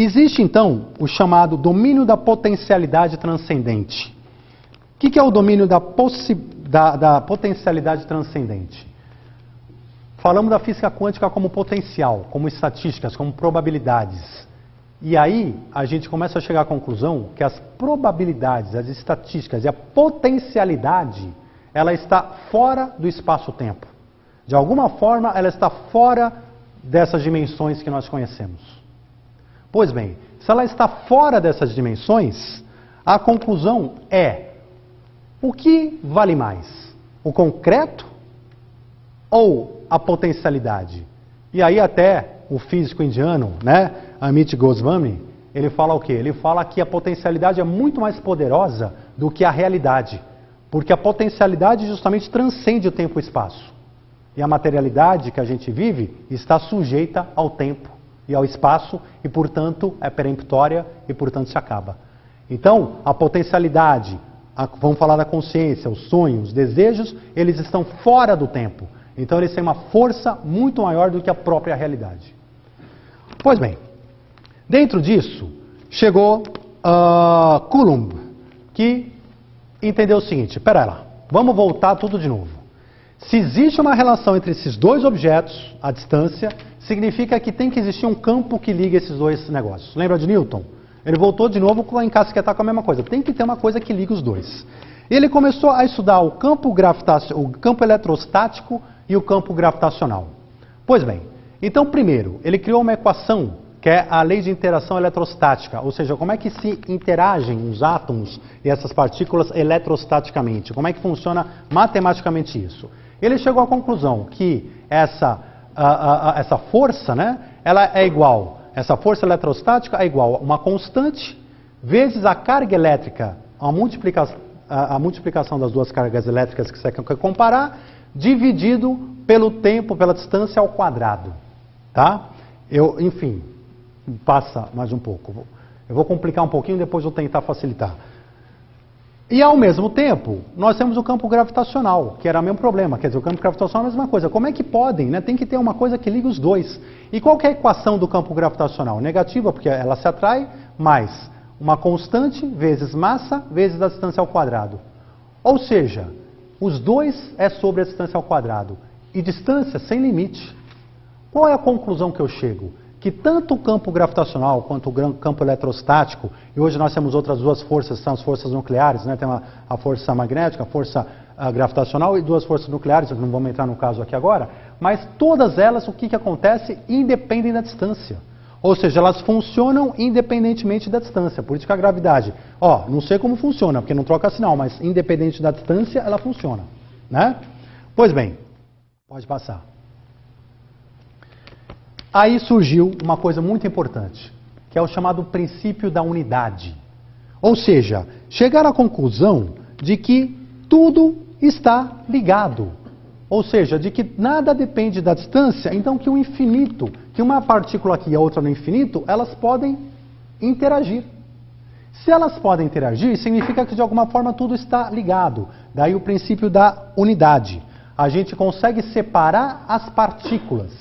Existe, então, o chamado domínio da potencialidade transcendente. O que é o domínio da potencialidade transcendente? Falamos da física quântica como potencial, como estatísticas, como probabilidades. E aí, a gente começa a chegar à conclusão que as probabilidades, as estatísticas e a potencialidade, ela está fora do espaço-tempo. De alguma forma, ela está fora dessas dimensões que nós conhecemos. Pois bem, se ela está fora dessas dimensões, a conclusão é: o que vale mais? O concreto ou a potencialidade? E aí até o físico indiano, né, Amit Goswami, ele fala o quê? Ele fala que a potencialidade é muito mais poderosa do que a realidade, porque a potencialidade justamente transcende o tempo e o espaço. E a materialidade que a gente vive está sujeita ao tempo e ao espaço e, portanto, é peremptória e, portanto, se acaba. Então, a potencialidade, vamos falar da consciência, os sonhos, os desejos, eles estão fora do tempo. Então, eles têm uma força muito maior do que a própria realidade. Pois bem, dentro disso, chegou Coulomb, que entendeu o seguinte: espera lá, vamos voltar tudo de novo. Se existe uma relação entre esses dois objetos, à distância, significa que tem que existir um campo que liga esses dois negócios. Lembra de Newton? Ele voltou de novo a encasquetar com a mesma coisa. Tem que ter uma coisa que liga os dois. Ele começou a estudar o campo eletrostático e o campo gravitacional. Pois bem, então primeiro, ele criou uma equação, que é a lei de interação eletrostática, ou seja, como é que se interagem os átomos e essas partículas eletrostaticamente, como é que funciona matematicamente isso. Ele chegou à conclusão que essa força, né, ela é igual, essa força eletrostática é igual a uma constante vezes a carga elétrica, a multiplicação das duas cargas elétricas que você quer comparar, dividido pelo tempo, pela distância ao quadrado. Tá? Enfim, passa mais um pouco. Eu vou complicar um pouquinho, depois vou tentar facilitar. E ao mesmo tempo, nós temos o campo gravitacional, que era o mesmo problema. Quer dizer, o campo gravitacional é a mesma coisa. Como é que podem, né? Tem que ter uma coisa que liga os dois. E qual que é a equação do campo gravitacional? Negativa, porque ela se atrai, mais uma constante vezes massa vezes a distância ao quadrado. Ou seja, os dois é sobre a distância ao quadrado. E distância sem limite. Qual é a conclusão que eu chego? Que tanto o campo gravitacional quanto o campo eletrostático, e hoje nós temos outras duas forças, são as forças nucleares, né? Tem a força magnética, a força gravitacional e duas forças nucleares, não vamos entrar no caso aqui agora, mas todas elas, o que acontece? Independem da distância. Ou seja, elas funcionam independentemente da distância. Por isso que a gravidade, não sei como funciona, porque não troca sinal, mas independente da distância, ela funciona. Né? Pois bem, pode passar. Aí surgiu uma coisa muito importante, que é o chamado princípio da unidade. Ou seja, chegar à conclusão de que tudo está ligado. Ou seja, de que nada depende da distância, então que o infinito, que uma partícula aqui e a outra no infinito, elas podem interagir. Se elas podem interagir, significa que de alguma forma tudo está ligado. Daí o princípio da unidade. A gente consegue separar as partículas,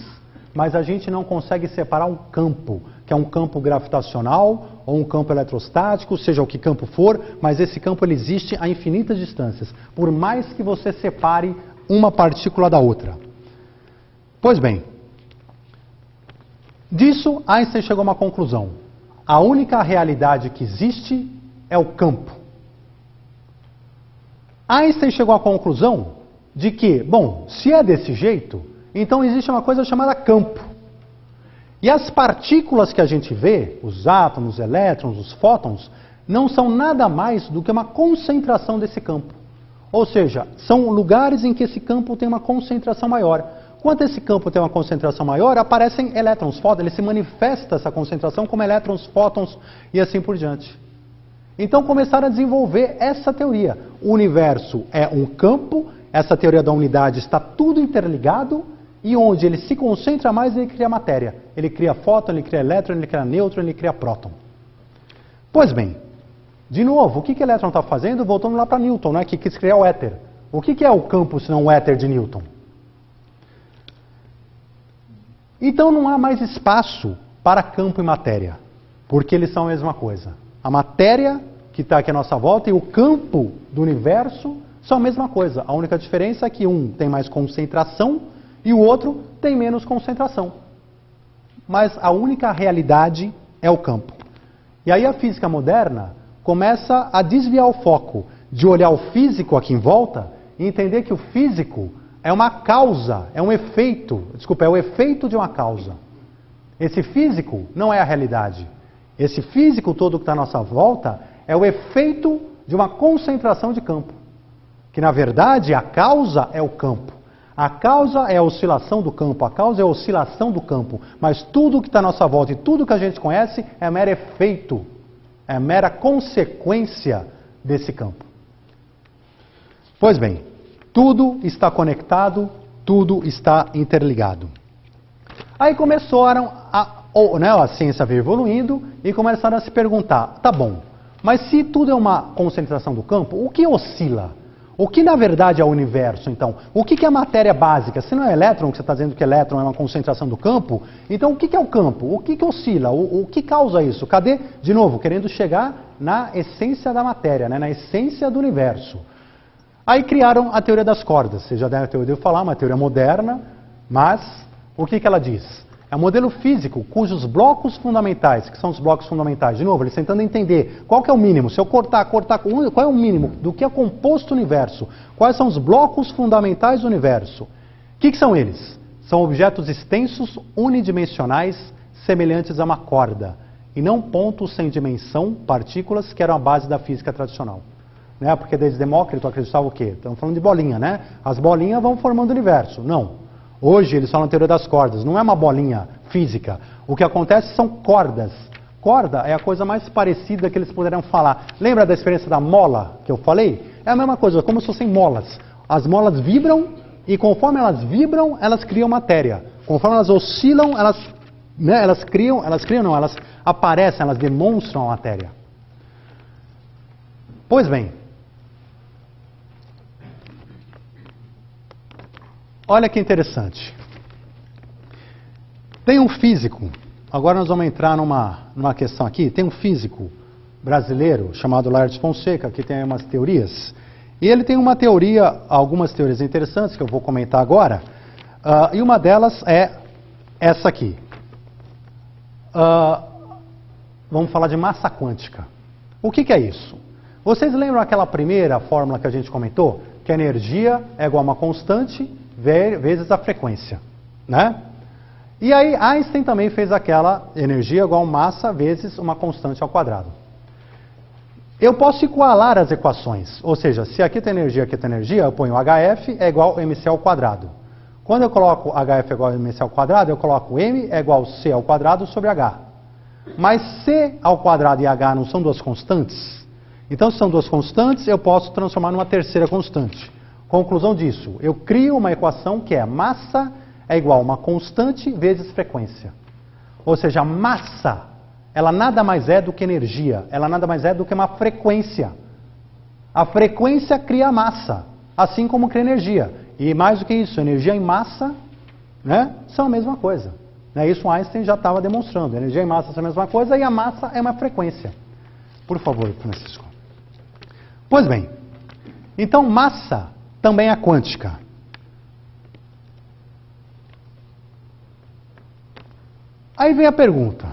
mas a gente não consegue separar um campo, que é um campo gravitacional ou um campo eletrostático, seja o que campo for, mas esse campo ele existe a infinitas distâncias, por mais que você separe uma partícula da outra. Pois bem, disso Einstein chegou a uma conclusão. A única realidade que existe é o campo. Einstein chegou à conclusão de que, bom, se é desse jeito, então existe uma coisa chamada campo. E as partículas que a gente vê, os átomos, os elétrons, os fótons, não são nada mais do que uma concentração desse campo. Ou seja, são lugares em que esse campo tem uma concentração maior. Quando esse campo tem uma concentração maior, aparecem elétrons, fótons, ele se manifesta essa concentração como elétrons, fótons e assim por diante. Então começaram a desenvolver essa teoria. O universo é um campo, essa teoria da unidade está tudo interligado, e onde ele se concentra mais, ele cria matéria. Ele cria fóton, ele cria elétron, ele cria nêutron, ele cria próton. Pois bem, de novo, o que o elétron está fazendo? Voltando lá para Newton, né, que quis criar o éter. O que é o campo, se não o éter de Newton? Então não há mais espaço para campo e matéria. Porque eles são a mesma coisa. A matéria que está aqui à nossa volta e o campo do universo são a mesma coisa. A única diferença é que um tem mais concentração e o outro tem menos concentração. Mas a única realidade é o campo. E aí a física moderna começa a desviar o foco de olhar o físico aqui em volta e entender que o físico é uma causa, é um efeito, é o efeito de uma causa. Esse físico não é a realidade. Esse físico todo que está à nossa volta é o efeito de uma concentração de campo. Que na verdade a causa é o campo. A causa é a oscilação do campo, a causa é a oscilação do campo. Mas tudo que está à nossa volta e tudo que a gente conhece é mero efeito, é mera consequência desse campo. Pois bem, tudo está conectado, tudo está interligado. Aí começaram a ciência veio evoluindo e começaram a se perguntar, tá bom, mas se tudo é uma concentração do campo, o que oscila? O que na verdade é o universo, então? O que é a matéria básica? Se não é elétron, que você está dizendo que elétron é uma concentração do campo, então o que é o campo? O que oscila? O que causa isso? Cadê? De novo, querendo chegar na essência da matéria, né? Na essência do universo. Aí criaram a teoria das cordas. Vocês já devem ter ouvido falar, uma teoria moderna, mas o que ela diz? É um modelo físico cujos blocos fundamentais, que são os blocos fundamentais, de novo, eles tentando entender qual que é o mínimo, se eu cortar, qual é o mínimo do que é composto o universo, quais são os blocos fundamentais do universo. O que são eles? São objetos extensos, unidimensionais, semelhantes a uma corda, e não pontos sem dimensão, partículas, que eram a base da física tradicional. Né? Porque desde Demócrito acreditava o quê? Estamos falando de bolinha, né? As bolinhas vão formando o universo. Não. Hoje eles falam a teoria das cordas, não é uma bolinha física. O que acontece são cordas. Corda é a coisa mais parecida que eles puderam falar. Lembra da experiência da mola que eu falei? É a mesma coisa, como se fossem molas. As molas vibram e conforme elas vibram, elas criam matéria. Conforme elas oscilam, elas aparecem, elas demonstram a matéria. Pois bem, olha que interessante. Tem um físico, agora nós vamos entrar numa questão aqui, tem um físico brasileiro chamado Laertes Fonseca, que tem umas teorias, e ele tem uma teoria, algumas teorias interessantes que eu vou comentar agora, e uma delas é essa aqui. Vamos falar de massa quântica. O que é isso? Vocês lembram aquela primeira fórmula que a gente comentou? Que a energia é igual a uma constante vezes a frequência, né? E aí Einstein também fez aquela energia igual a massa vezes uma constante ao quadrado. Eu posso igualar as equações, ou seja, se aqui tem energia, aqui tem energia, eu ponho HF é igual a mc ao quadrado. Quando eu coloco HF é igual a mc ao quadrado, eu coloco m é igual a c ao quadrado sobre h. Mas c ao quadrado e h não são duas constantes? Então, se são duas constantes, eu posso transformar numa terceira constante. Conclusão disso, eu crio uma equação que é massa é igual a uma constante vezes frequência. Ou seja, massa, ela nada mais é do que energia, ela nada mais é do que uma frequência. A frequência cria massa, assim como cria energia. E mais do que isso, energia e massa, né, são a mesma coisa. Né? Isso Einstein já estava demonstrando. Energia e massa são a mesma coisa e a massa é uma frequência. Por favor, Francisco. Pois bem, então massa também é quântica. Aí vem a pergunta,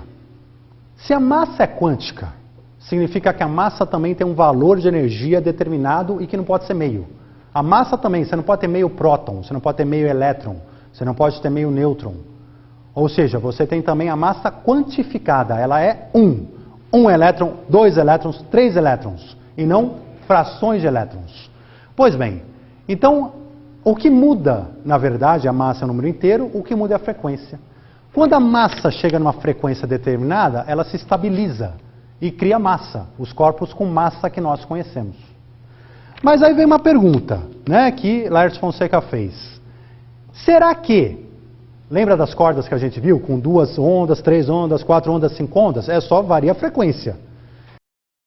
se a massa é quântica, significa que a massa também tem um valor de energia determinado e que não pode ser meio. A massa também, você não pode ter meio próton, você não pode ter meio elétron, você não pode ter meio nêutron. Ou seja, você tem também a massa quantificada, ela é um elétron, 2 elétrons, 3 elétrons, e não frações de elétrons. Pois bem, então, o que muda, na verdade, a massa é o número inteiro, o que muda é a frequência. Quando a massa chega numa frequência determinada, ela se estabiliza e cria massa, os corpos com massa que nós conhecemos. Mas aí vem uma pergunta, né, que Laertes Fonseca fez. Será que, lembra das cordas que a gente viu, com 2 ondas, 3 ondas, 4 ondas, 5 ondas? É só varia a frequência.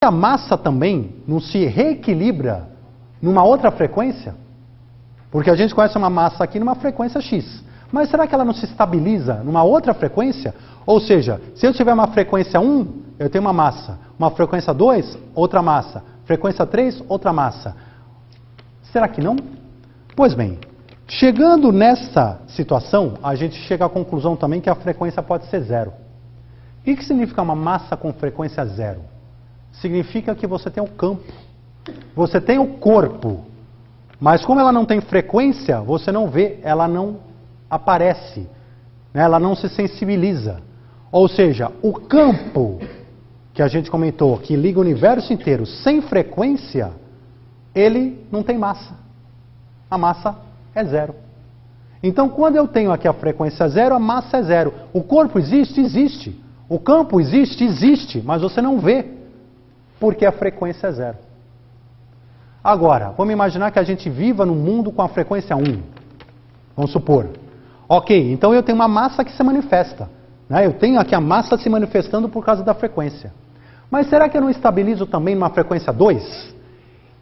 A massa também não se reequilibra numa outra frequência? Porque a gente conhece uma massa aqui numa frequência x. Mas será que ela não se estabiliza numa outra frequência? Ou seja, se eu tiver uma frequência 1, eu tenho uma massa. Uma frequência 2, outra massa. Frequência 3, outra massa. Será que não? Pois bem, chegando nessa situação, a gente chega à conclusão também que a frequência pode ser zero. O que significa uma massa com frequência zero? Significa que você tem o campo, você tem o corpo, mas como ela não tem frequência, você não vê, ela não aparece, né? Ela não se sensibiliza. Ou seja, o campo que a gente comentou, que liga o universo inteiro sem frequência, ele não tem massa. A massa é zero. Então, quando eu tenho aqui a frequência zero, a massa é zero. O corpo existe? Existe. O campo existe? Existe. Mas você não vê, porque a frequência é zero. Agora, vamos imaginar que a gente viva num mundo com a frequência 1. Vamos supor. Ok, então eu tenho uma massa que se manifesta. Né? Eu tenho aqui a massa se manifestando por causa da frequência. Mas será que eu não estabilizo também numa frequência 2?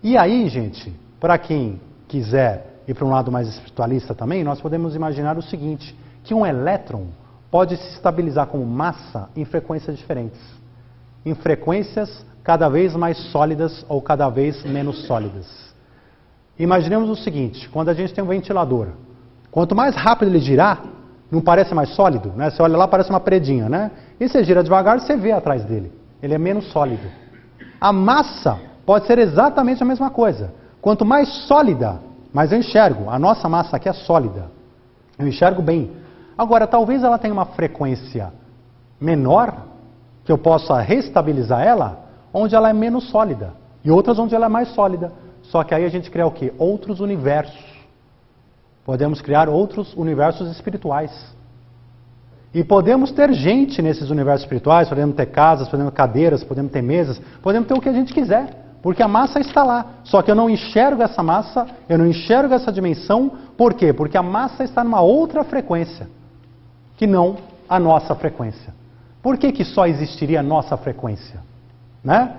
E aí, gente, para quem quiser ir para um lado mais espiritualista também, nós podemos imaginar o seguinte, que um elétron pode se estabilizar como massa em frequências diferentes. Em frequências cada vez mais sólidas ou cada vez menos sólidas. Imaginemos o seguinte, quando a gente tem um ventilador, quanto mais rápido ele girar, não parece mais sólido, né? Você olha lá, parece uma paredinha, né? E você gira devagar, você vê atrás dele. Ele é menos sólido. A massa pode ser exatamente a mesma coisa. Quanto mais sólida, mais eu enxergo. A nossa massa aqui é sólida. Eu enxergo bem. Agora, talvez ela tenha uma frequência menor, que eu possa restabilizar ela, onde ela é menos sólida. E outras onde ela é mais sólida. Só que aí a gente cria o quê? Outros universos. Podemos criar outros universos espirituais. E podemos ter gente nesses universos espirituais, podemos ter casas, podemos ter cadeiras, podemos ter mesas, podemos ter o que a gente quiser. Porque a massa está lá. Só que eu não enxergo essa massa, eu não enxergo essa dimensão. Por quê? Porque a massa está numa outra frequência, que não a nossa frequência. Por que que só existiria a nossa frequência? Né?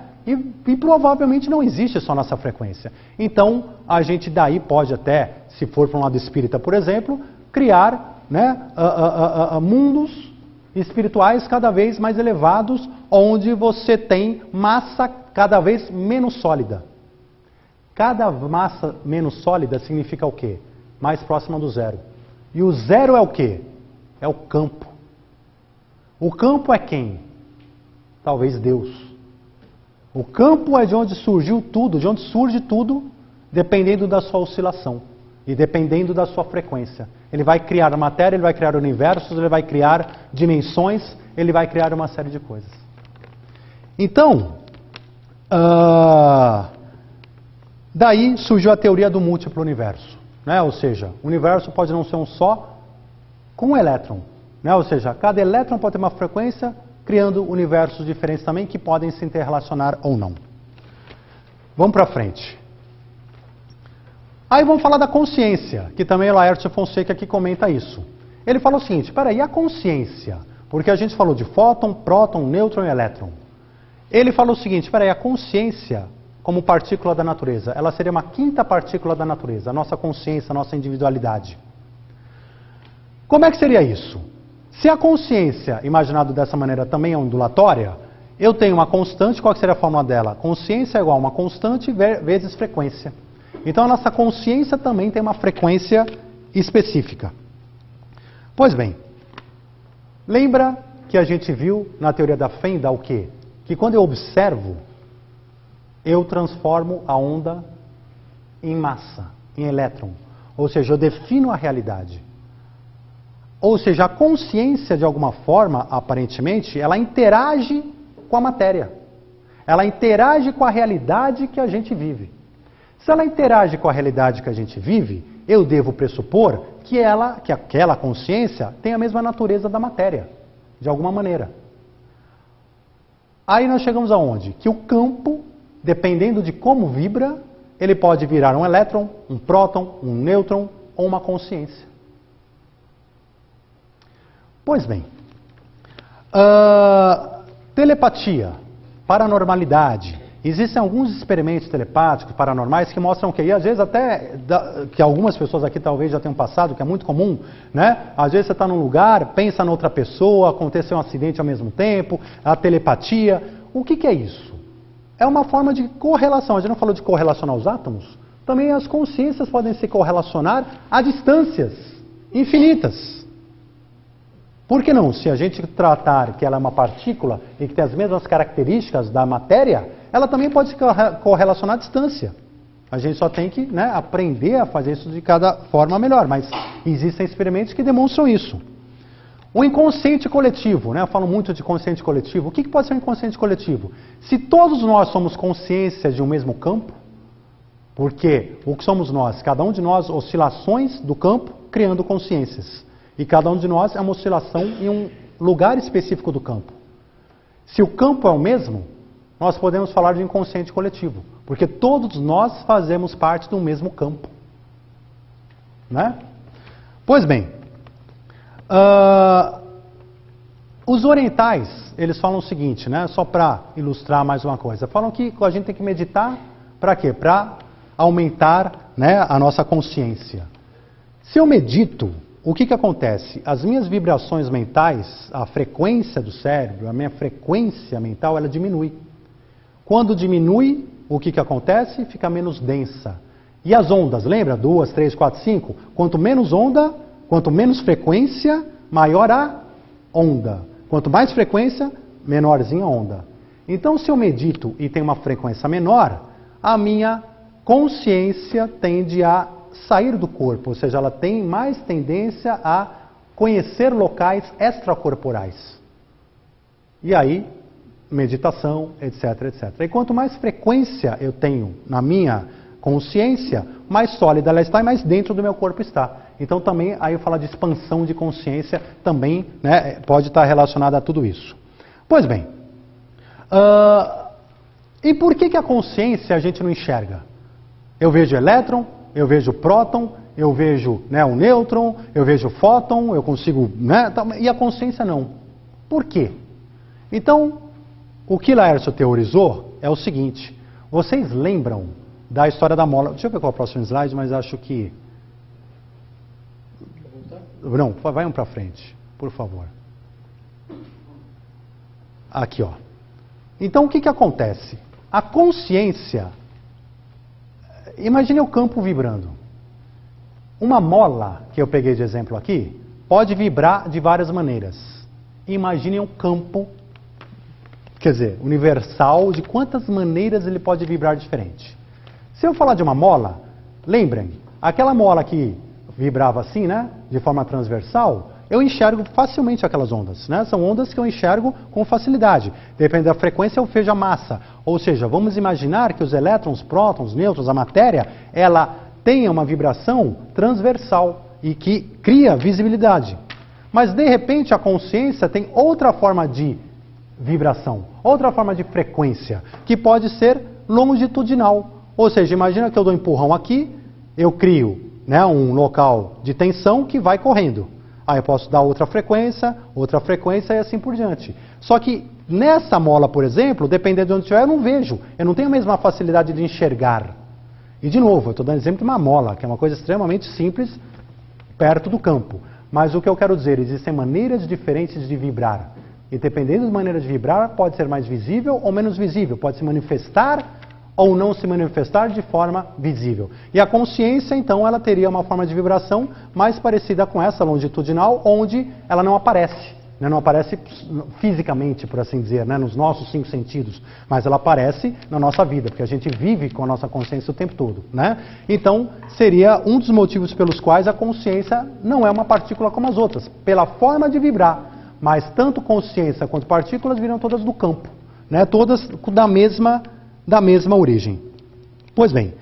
E provavelmente não existe só nossa frequência. Então, a gente daí pode até, se for para um lado espírita, por exemplo, criar, né, mundos espirituais cada vez mais elevados, onde você tem massa cada vez menos sólida. Cada massa menos sólida significa o quê? Mais próxima do zero. E o zero é o quê? É o campo. O campo é quem? Talvez Deus. O campo é de onde surgiu tudo, de onde surge tudo, dependendo da sua oscilação e dependendo da sua frequência. Ele vai criar matéria, ele vai criar universos, ele vai criar dimensões, ele vai criar uma série de coisas. Então, daí surgiu a teoria do múltiplo universo. Né? Ou seja, o universo pode não ser um só com um elétron. Né? Ou seja, cada elétron pode ter uma frequência, criando universos diferentes também que podem se interrelacionar ou não. Vamos para frente. Aí vamos falar da consciência, que também o Laércio Fonseca aqui comenta isso. Ele fala o seguinte, peraí, a consciência? Porque a gente falou de fóton, próton, nêutron e elétron. Ele fala o seguinte, peraí, a consciência como partícula da natureza, ela seria uma quinta partícula da natureza, a nossa consciência, a nossa individualidade. Como é que seria isso? Se a consciência, imaginado dessa maneira, também é ondulatória, eu tenho uma constante, qual que seria a fórmula dela? Consciência é igual a uma constante vezes frequência. Então a nossa consciência também tem uma frequência específica. Pois bem, lembra que a gente viu na teoria da Fenda o quê? Que quando eu observo, eu transformo a onda em massa, em elétron. Ou seja, eu defino a realidade. Ou seja, a consciência, de alguma forma, aparentemente, ela interage com a matéria. Ela interage com a realidade que a gente vive. Se ela interage com a realidade que a gente vive, eu devo pressupor que aquela consciência tem a mesma natureza da matéria, de alguma maneira. Aí nós chegamos aonde? Que o campo, dependendo de como vibra, ele pode virar um elétron, um próton, um nêutron ou uma consciência. Pois bem, telepatia, paranormalidade Existem alguns experimentos telepáticos, paranormais, que mostram que, e às vezes até, que algumas pessoas aqui talvez já tenham passado, que é muito comum, né? Às vezes você está num lugar, pensa noutra pessoa, aconteceu um acidente ao mesmo tempo, a telepatia. O que é isso? É uma forma de correlação. A gente não falou de correlacionar os átomos? Também as consciências podem se correlacionar a distâncias infinitas. Por que não? Se a gente tratar que ela é uma partícula e que tem as mesmas características da matéria, ela também pode se correlacionar à distância. A gente só tem que, né, aprender a fazer isso de cada forma melhor, mas existem experimentos que demonstram isso. O inconsciente coletivo, né? Eu falo muito de consciente coletivo. O que pode ser um inconsciente coletivo? Se todos nós somos consciências de um mesmo campo, porque o que somos nós? Cada um de nós, oscilações do campo, criando consciências. E cada um de nós é uma oscilação em um lugar específico do campo. Se o campo é o mesmo, nós podemos falar de inconsciente coletivo, porque todos nós fazemos parte do mesmo campo. Né? Pois bem, os orientais, eles falam o seguinte, né? Só para ilustrar mais uma coisa, falam que a gente tem que meditar para quê? Para aumentar, né, a nossa consciência. Se eu medito, o que acontece? As minhas vibrações mentais, a frequência do cérebro, a minha frequência mental, ela diminui. Quando diminui, o que acontece? Fica menos densa. E as ondas, lembra? 2, 3, 4, 5? Quanto menos onda, quanto menos frequência, maior a onda. Quanto mais frequência, menorzinha a onda. Então, se eu medito e tenho uma frequência menor, a minha consciência tende a sair do corpo, ou seja, ela tem mais tendência a conhecer locais extracorporais. E aí, meditação, etc, etc. E quanto mais frequência eu tenho na minha consciência, mais sólida ela está e mais dentro do meu corpo está. Então também, aí eu falo de expansão de consciência, também, né, pode estar relacionada a tudo isso. Pois bem, e por que a consciência a gente não enxerga? Eu vejo elétron, eu vejo próton, eu vejo, né, o nêutron, eu vejo o fóton, eu consigo, né, e a consciência não. Por quê? Então, o que Laércio teorizou é o seguinte: vocês lembram da história da mola? Deixa eu ver qual é o próximo slide, mas acho que... Não, vai um para frente, por favor. Aqui, ó. Então, o que acontece? A consciência... Imagine o campo vibrando. Uma mola, que eu peguei de exemplo aqui, pode vibrar de várias maneiras. Imagine um campo, quer dizer, universal, de quantas maneiras ele pode vibrar diferente. Se eu falar de uma mola, lembrem, aquela mola que vibrava assim, né, de forma transversal, eu enxergo facilmente aquelas ondas, né? São ondas que eu enxergo com facilidade. Depende da frequência, eu vejo a massa. Ou seja, vamos imaginar que os elétrons, prótons, nêutrons, a matéria, ela tenha uma vibração transversal e que cria visibilidade. Mas, de repente, a consciência tem outra forma de vibração, outra forma de frequência, que pode ser longitudinal. Ou seja, imagina que eu dou um empurrão aqui, eu crio, né, um local de tensão que vai correndo. Aí eu posso dar outra frequência e assim por diante. Só que nessa mola, por exemplo, dependendo de onde estiver, eu não vejo. Eu não tenho a mesma facilidade de enxergar. E de novo, eu estou dando exemplo de uma mola, que é uma coisa extremamente simples, perto do campo. Mas o que eu quero dizer, existem maneiras diferentes de vibrar. E dependendo da maneira de vibrar, pode ser mais visível ou menos visível. Pode se manifestar ou não se manifestar de forma visível. E a consciência, então, ela teria uma forma de vibração mais parecida com essa longitudinal, onde ela não aparece. Né? Não aparece fisicamente, por assim dizer, né? Nos nossos 5 sentidos, mas ela aparece na nossa vida, porque a gente vive com a nossa consciência o tempo todo. Né? Então, seria um dos motivos pelos quais a consciência não é uma partícula como as outras, pela forma de vibrar. Mas tanto consciência quanto partículas viram todas do campo, né? Todas da mesma origem. Pois bem,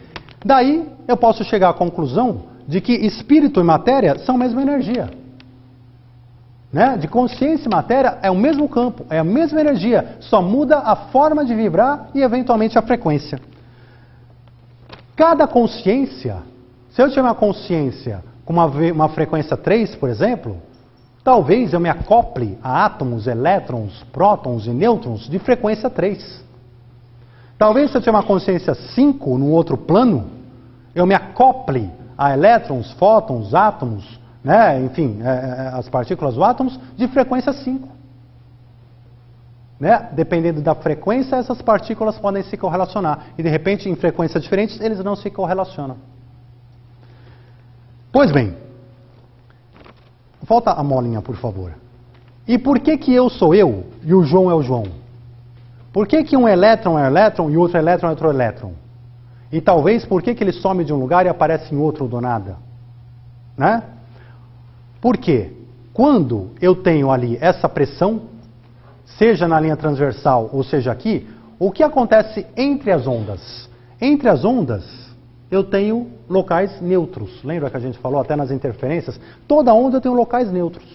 daí eu posso chegar à conclusão de que espírito e matéria são a mesma energia. Né? De consciência e matéria é o mesmo campo, é a mesma energia, só muda a forma de vibrar e eventualmente a frequência. Cada consciência, se eu tiver uma consciência com uma frequência 3, por exemplo, talvez eu me acople a átomos, elétrons, prótons e nêutrons de frequência 3. Talvez se eu tiver uma consciência 5 num outro plano, eu me acople a elétrons, fótons, átomos, né? Enfim, as partículas ou átomos de frequência 5. Né? Dependendo da frequência, essas partículas podem se correlacionar. E de repente, em frequências diferentes, eles não se correlacionam. Pois bem, volta a molinha, por favor. E por que que eu sou eu e o João é o João? Por que que um elétron é elétron e outro elétron é outro elétron? E talvez por que que ele some de um lugar e aparece em outro do nada? Né? Por quê? Quando eu tenho ali essa pressão, seja na linha transversal ou seja aqui, o que acontece entre as ondas? Entre as ondas, eu tenho locais neutros. Lembra que a gente falou até nas interferências? Toda onda tem locais neutros.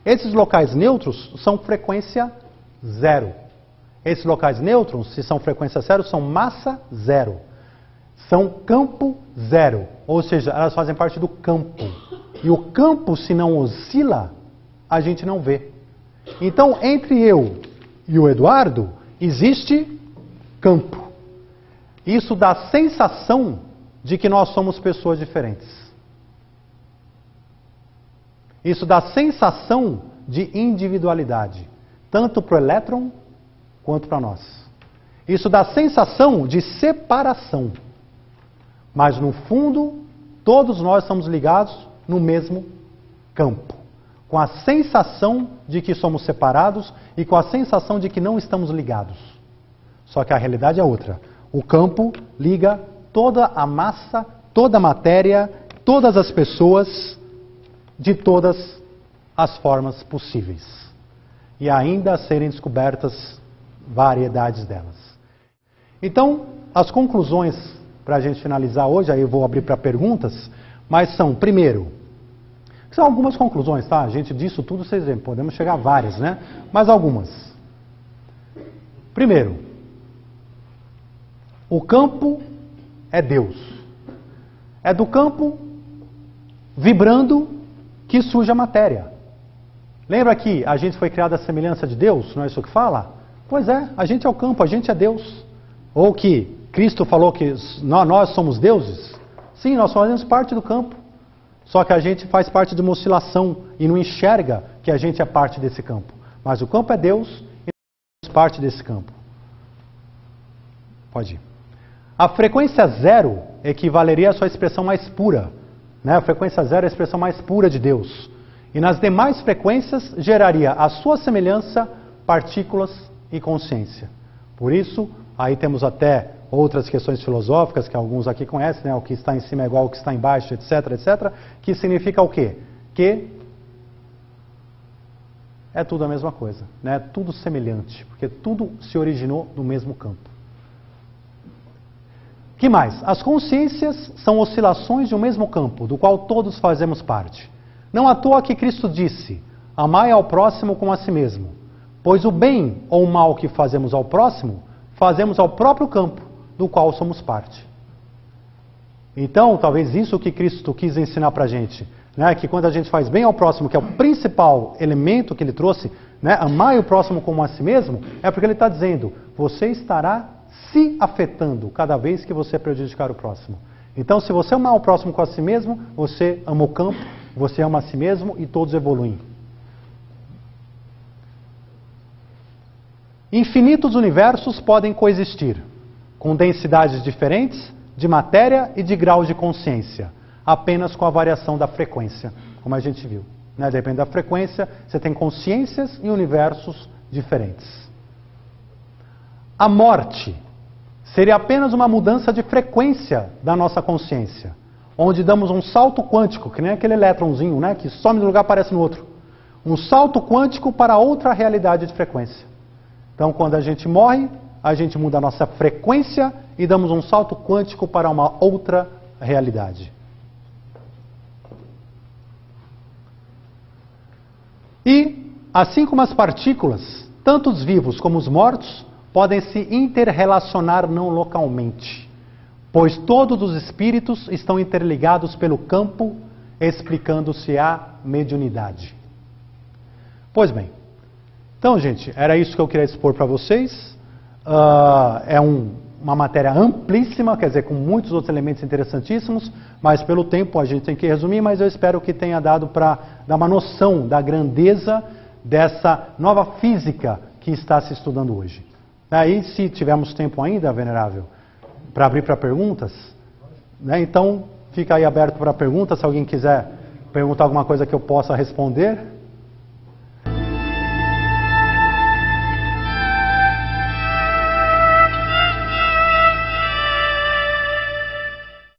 Esses locais neutros são frequência zero. Esses locais neutros, se são frequência zero, são massa zero. São campo zero. Ou seja, elas fazem parte do campo. E o campo, se não oscila, a gente não vê. Então, entre eu e o Eduardo, existe campo. Isso dá a sensação de que nós somos pessoas diferentes. Isso dá a sensação de individualidade, tanto para o elétron quanto para nós. Isso dá a sensação de separação. Mas no fundo, todos nós estamos ligados no mesmo campo. Com a sensação de que somos separados e com a sensação de que não estamos ligados. Só que a realidade é outra. O campo liga toda a massa, toda a matéria, todas as pessoas, de todas as formas possíveis. E ainda a serem descobertas variedades delas. Então, as conclusões, para a gente finalizar hoje, aí eu vou abrir para perguntas, mas são, primeiro, são algumas conclusões, tá? A gente, disso tudo, vocês veem, podemos chegar a várias, né? Mas algumas. Primeiro, o campo é Deus. É do campo vibrando que surge a matéria. Lembra que a gente foi criado à semelhança de Deus? Não é isso que fala? Pois é, a gente é o campo, a gente é Deus. Ou que Cristo falou que nós somos deuses? Sim, nós fazemos parte do campo. Só que a gente faz parte de uma oscilação e não enxerga que a gente é parte desse campo. Mas o campo é Deus e nós somos parte desse campo. Pode ir. A frequência zero equivaleria à sua expressão mais pura. Né? A frequência zero é a expressão mais pura de Deus. E nas demais frequências geraria a sua semelhança, partículas e consciência. Por isso, aí temos até outras questões filosóficas que alguns aqui conhecem, né? O que está em cima é igual ao que está embaixo, etc, etc. Que significa o quê? Que é tudo a mesma coisa, né? Tudo semelhante, porque tudo se originou no mesmo campo. Que mais? As consciências são oscilações de um mesmo campo, do qual todos fazemos parte. Não à toa que Cristo disse, amai ao próximo como a si mesmo, pois o bem ou o mal que fazemos ao próximo, fazemos ao próprio campo, do qual somos parte. Então, talvez isso que Cristo quis ensinar para a gente, né? Que quando a gente faz bem ao próximo, que é o principal elemento que ele trouxe, né? Amai o próximo como a si mesmo, é porque ele está dizendo, você estará se afetando cada vez que você prejudicar o próximo. Então, se você amar o próximo com a si mesmo, você ama o campo, você ama a si mesmo e todos evoluem. Infinitos universos podem coexistir, com densidades diferentes de matéria e de graus de consciência, apenas com a variação da frequência, como a gente viu. Né? Depende da frequência, você tem consciências e universos diferentes. A morte seria apenas uma mudança de frequência da nossa consciência, onde damos um salto quântico, que nem aquele elétronzinho, né, que some de um lugar e aparece no outro. Um salto quântico para outra realidade de frequência. Então, quando a gente morre, a gente muda a nossa frequência e damos um salto quântico para uma outra realidade. E, assim como as partículas, tanto os vivos como os mortos, podem se interrelacionar não localmente, pois todos os espíritos estão interligados pelo campo, explicando-se a mediunidade. Pois bem, então, gente, era isso que eu queria expor para vocês. É um uma matéria amplíssima, quer dizer, com muitos outros elementos interessantíssimos, mas pelo tempo a gente tem que resumir, mas eu espero que tenha dado para dar uma noção da grandeza dessa nova física que está se estudando hoje. Aí, se tivermos tempo ainda, Venerável, para abrir para perguntas, né? Então fica aí aberto para perguntas, se alguém quiser perguntar alguma coisa que eu possa responder.